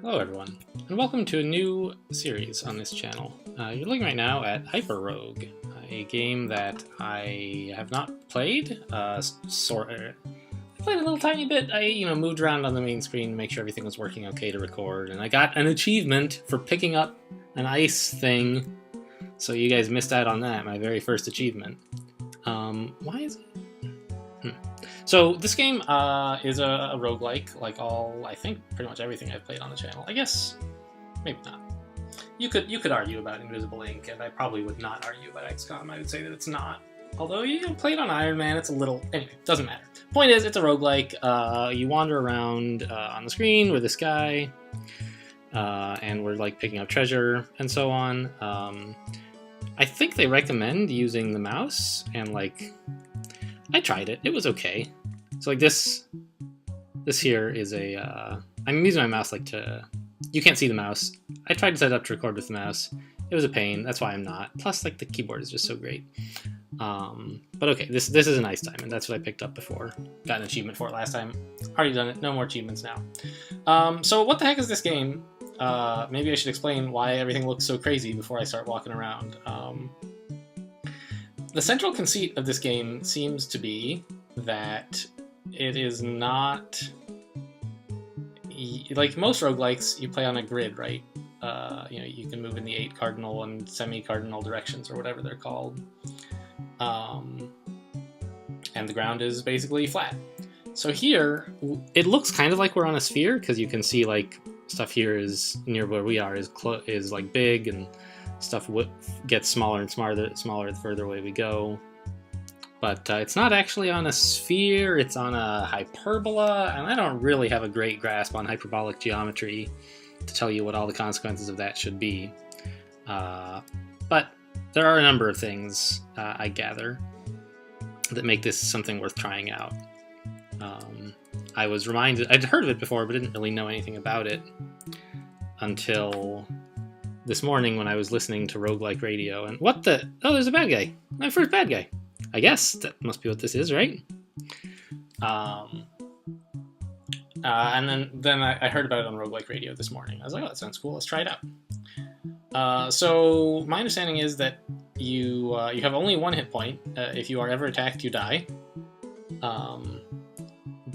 Hello everyone, and welcome to a new series on this channel. You're looking right now at HyperRogue, a game that I have not played. I played a little tiny bit. I moved around on the main screen to make sure everything was working okay to record, and I got an achievement for picking up an ice thing. So you guys missed out on that, my very first achievement. Why is it? So this game is a roguelike, like I think pretty much everything I've played on the channel. I guess, maybe not. You could argue about Invisible Ink, and I probably would not argue about XCOM. I would say that it's not. Although, played on Iron Man, it's a little... Anyway, doesn't matter. Point is, it's a roguelike. You wander around on the screen with this guy, and we're, like, picking up treasure and so on. I think they recommend using the mouse, and, like... I tried it. It was okay. So like this here is a, I'm using my mouse like to, you can't see the mouse. I tried to set it up to record with the mouse. It was a pain. That's why I'm not. Plus like the keyboard is just so great. But okay, this is an ice diamond. That's what I picked up before. Got an achievement for it last time. Already done it. No more achievements now. So what the heck is this game? Maybe I should explain why everything looks so crazy before I start walking around. The central conceit of this game seems to be that it is not... Like most roguelikes, you play on a grid, right? You can move in the 8 cardinal and semi-cardinal directions, or whatever they're called. And the ground is basically flat. So here, it looks kind of like we're on a sphere, because you can see like stuff here is near where we are is like big, and stuff gets smaller and smaller the further away we go. But it's not actually on a sphere, it's on a hyperbola, and I don't really have a great grasp on hyperbolic geometry to tell you what all the consequences of that should be. But there are a number of things, I gather, that make this something worth trying out. I was reminded, I'd heard of it before, but didn't really know anything about it until this morning when I was listening to Roguelike Radio, and what the... Oh, there's a bad guy. My first bad guy. I guess that must be what this is, right? And then I heard about it on Roguelike Radio this morning. I was like, oh, that sounds cool. Let's try it out. So my understanding is that you have only 1 hit point. If you are ever attacked, you die.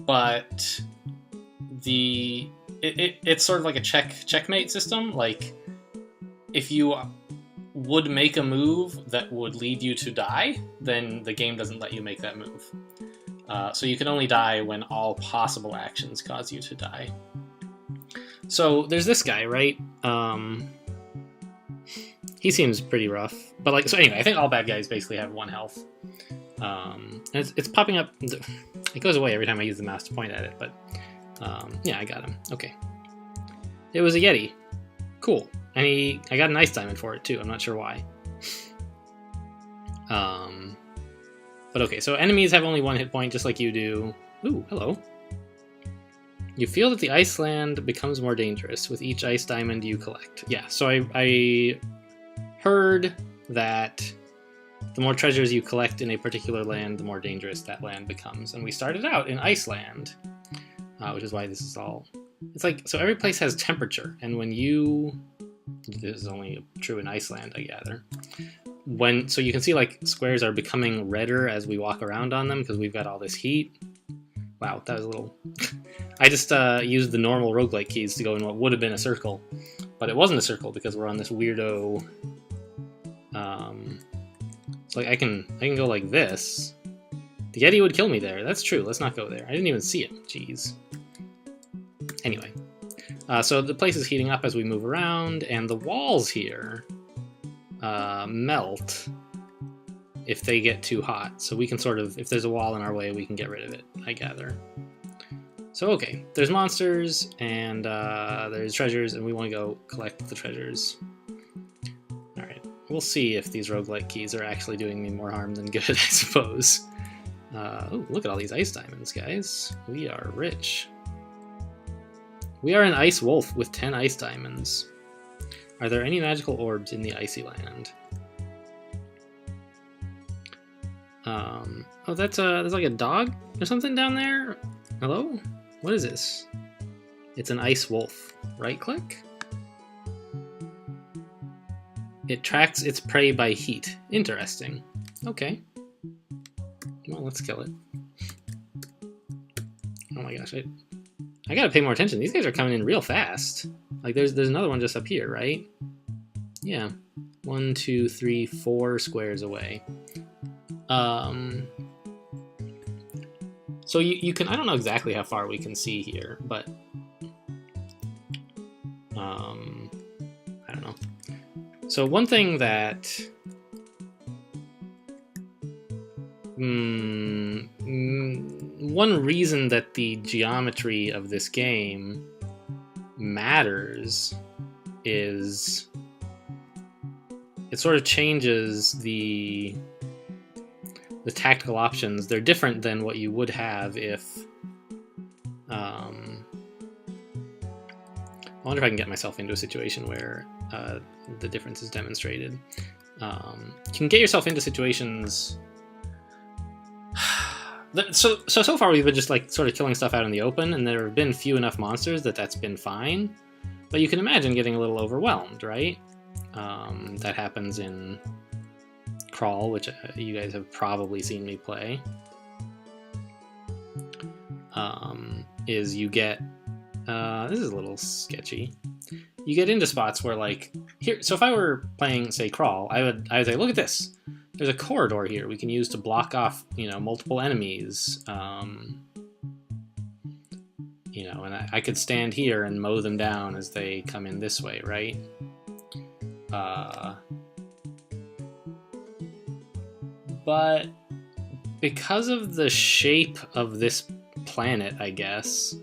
But it's sort of like a checkmate system. Like, if you would make a move that would lead you to die, then the game doesn't let you make that move. So you can only die when all possible actions cause you to die. So there's this guy, right? He seems pretty rough. But like, so anyway, I think all bad guys basically have 1 health. And it's popping up. It goes away every time I use the mouse to point at it, but yeah, I got him. Okay. It was a Yeti. Cool. And I got an ice diamond for it too. I'm not sure why. But okay, so enemies have only 1 hit point, just like you do. Ooh, hello. You feel that the ice land becomes more dangerous with each ice diamond you collect. Yeah, so I heard that the more treasures you collect in a particular land, the more dangerous that land becomes. And we started out in Iceland, which is why this is all... It's like, so every place has temperature, and when you... This is only true in Iceland, I gather. So you can see like squares are becoming redder as we walk around on them because we've got all this heat. Wow, that was a little... I just used the normal roguelike keys to go in what would have been a circle, but it wasn't a circle because we're on this weirdo... So like I can go like this. The Yeti would kill me there. That's true. Let's not go there. I didn't even see it. Jeez. Anyway. So the place is heating up as we move around, and the walls here melt if they get too hot. So we can sort of, if there's a wall in our way, we can get rid of it, I gather. So okay, there's monsters, and there's treasures, and we want to go collect the treasures. Alright, we'll see if these roguelike keys are actually doing me more harm than good, I suppose. Oh, look at all these ice diamonds, guys. We are rich. We are an ice wolf with 10 ice diamonds. Are there any magical orbs in the icy land? Oh, there's like a dog or something down there? Hello? What is this? It's an ice wolf. Right click. It tracks its prey by heat. Interesting. Okay. Well, let's kill it. Oh my gosh, I gotta pay more attention. These guys are coming in real fast. Like there's another one just up here, right? Yeah. 1, 2, 3, 4 squares away. So you can, I don't know exactly how far we can see here, but I don't know. So one thing that one reason that the geometry of this game matters is it sort of changes the tactical options. They're different than what you would have if I wonder if I can get myself into a situation where the difference is demonstrated. You can get yourself into situations. So far we've been just like sort of killing stuff out in the open, and there have been few enough monsters that's been fine. But you can imagine getting a little overwhelmed, right? That happens in Crawl, which you guys have probably seen me play. Is you get this is a little sketchy. You get into spots where like here. So if I were playing, say, Crawl, I would say, look at this. There's a corridor here we can use to block off, multiple enemies. And I could stand here and mow them down as they come in this way, right? But because of the shape of this planet, I guess,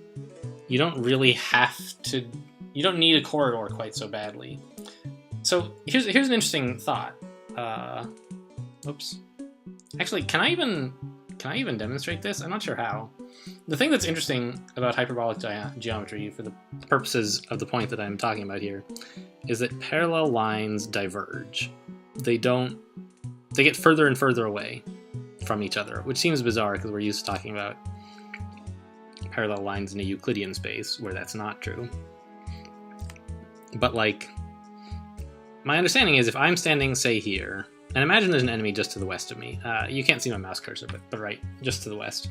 you don't really have to. You don't need a corridor quite so badly. So here's an interesting thought. Oops. Actually, can I even demonstrate this? I'm not sure how. The thing that's interesting about hyperbolic geometry, for the purposes of the point that I'm talking about here, is that parallel lines diverge. They get further and further away from each other, which seems bizarre because we're used to talking about parallel lines in a Euclidean space where that's not true. But like, my understanding is if I'm standing, say, here, and imagine there's an enemy just to the west of me. You can't see my mouse cursor, but right, just to the west.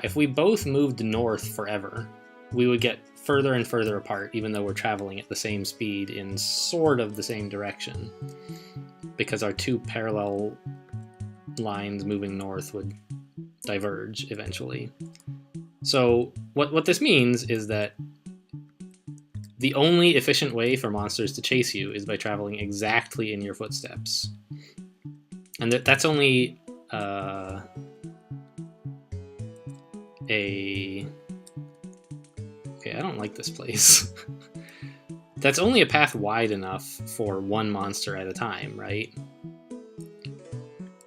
If we both moved north forever, we would get further and further apart, even though we're traveling at the same speed in sort of the same direction, because our two parallel lines moving north would diverge eventually. So what this means is that the only efficient way for monsters to chase you is by traveling exactly in your footsteps. And that's only okay, I don't like this place. That's only a path wide enough for one monster at a time, right?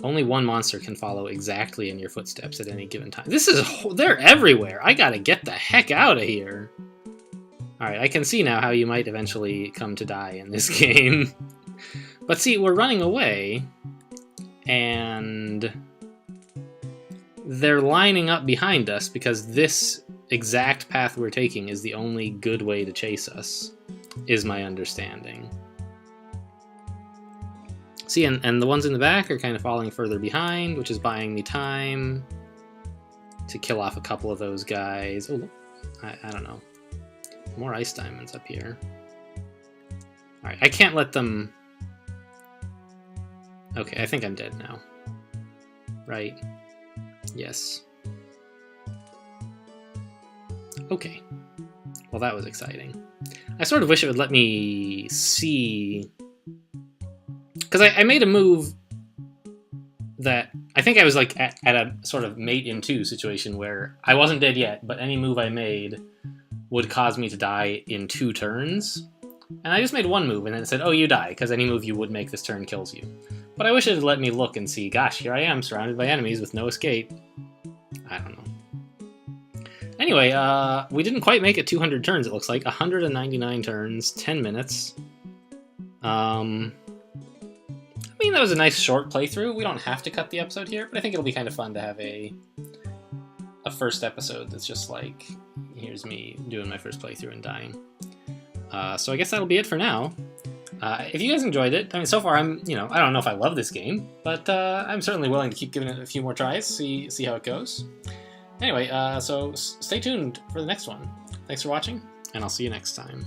Only one monster can follow exactly in your footsteps at any given time. They're everywhere. I gotta get the heck out of here. Alright, I can see now how you might eventually come to die in this game. But see, we're running away, and they're lining up behind us because this exact path we're taking is the only good way to chase us, is my understanding. See, and the ones in the back are kind of falling further behind, which is buying me time to kill off a couple of those guys. Oh, I don't know. More ice diamonds up here. Alright, I can't let them... Okay, I think I'm dead now. Right? Yes. Okay. Well, that was exciting. I sort of wish it would let me see... Because I made a move that... I think I was like at a sort of mate in two situation where I wasn't dead yet, but any move I made would cause me to die in 2 turns. And I just made one move and then it said, oh, you die, because any move you would make this turn kills you. But I wish it had let me look and see, gosh, here I am, surrounded by enemies with no escape. I don't know. Anyway, we didn't quite make it 200 turns, it looks like. 199 turns, 10 minutes. I mean, that was a nice short playthrough. We don't have to cut the episode here, but I think it'll be kind of fun to have a a first episode that's just like, here's me doing my first playthrough and dying. So I guess that'll be it for now. If you guys enjoyed it, I mean, so far I don't know if I love this game, but I'm certainly willing to keep giving it a few more tries, see how it goes. Anyway, so stay tuned for the next one. Thanks for watching, and I'll see you next time.